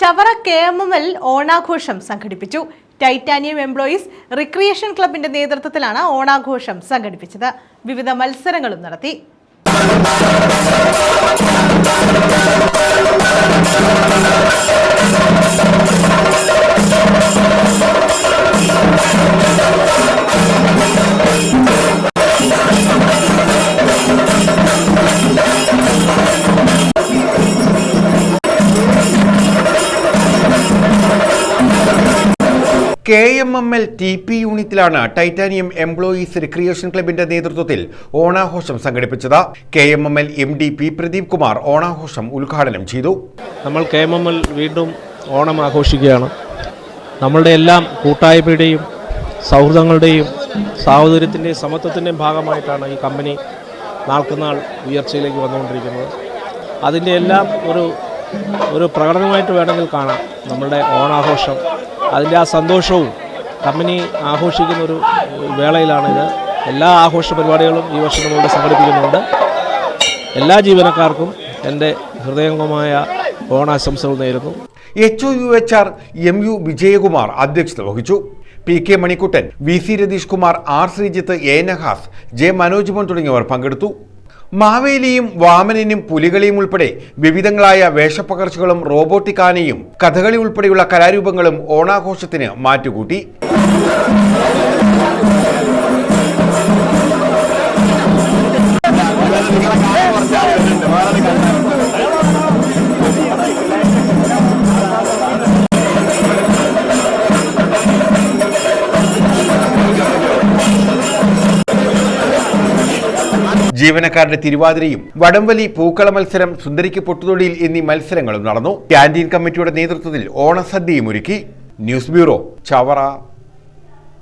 Chavara KMML ഓണാഘോഷം സംഘടിപ്പിച്ചു. Titanium employees recreation ക്ലബിന്റെ നേതൃത്വത്തിലാണ് ഓണാഘോഷം സംഘടിപ്പിച്ചത്. വിവിധ മത്സരങ്ങളും നടത്തി. KMML TP യൂണിറ്റിലാണ് ടൈറ്റാനിയം എംപ്ലോയീസ് റിക്രിയേഷൻ ക്ലബിന്റെ നേതൃത്വത്തിൽ ഓണാഘോഷം സംഘടിപ്പിച്ചത്. KMML MD P Pradeep Kumar ഓണാഘോഷം ഉദ്ഘാടനം ചെയ്തു. നമ്മൾ KMML വീണ്ടും ഓണം ആഘോഷിക്കുകയാണ്. നമ്മളുടെ എല്ലാം കൂട്ടായ്മയുടെയും സൗഹൃദങ്ങളുടെയും സാഹോദര്യത്തിൻ്റെയും സമത്വത്തിൻ്റെയും ഭാഗമായിട്ടാണ് ഈ കമ്പനി നാൾക്കുനാൾ ഉയർച്ചയിലേക്ക് വന്നുകൊണ്ടിരിക്കുന്നത്. അതിൻ്റെ എല്ലാം ഒരു പ്രകടനമായിട്ട് വേണമെങ്കിൽ കാണാം നമ്മളുടെ ഓണാഘോഷം. അതിൻ്റെ ആ സന്തോഷവും കമ്പനി ആഘോഷിക്കുന്ന ഒരു വേളയിലാണിത്. എല്ലാ ആഘോഷ പരിപാടികളും ഈ വർഷം നമ്മളിവിടെ സംഘടിപ്പിക്കുന്നുണ്ട്. എല്ലാ ജീവനക്കാർക്കും എൻ്റെ ഹൃദയംഗമായ ഓണാശംസകൾ നേരുന്നു. HOUHR MU വിജയകുമാർ അധ്യക്ഷത വഹിച്ചു. PK Manikuttan, VC Ratheesh Kumar, R Sreejith, A Nahas, J Manoj മോൻ തുടങ്ങിയവർ പങ്കെടുത്തു. മാവേലിയും വാമനനും പുലികളിയും ഉൾപ്പെടെ വിവിധങ്ങളായ വേഷപ്പകർച്ചകളും റോബോട്ടിക് ആനയും കഥകളി ഉൾപ്പെടെയുള്ള കലാരൂപങ്ങളും ഓണാഘോഷത്തിന് മാറ്റുകൂട്ടി. ജീവനക്കാരുടെ തിരുവാതിരയും വടംവലി, പൂക്കള മത്സരം, സുന്ദരിക്ക് പൊട്ടുതൊടിയിൽ എന്നീ മത്സരങ്ങളും നടന്നു. ക്യാന്റീൻ കമ്മിറ്റിയുടെ നേതൃത്വത്തിൽ ഓണസദ്യയും ഒരുക്കി. News bureau, Chavara.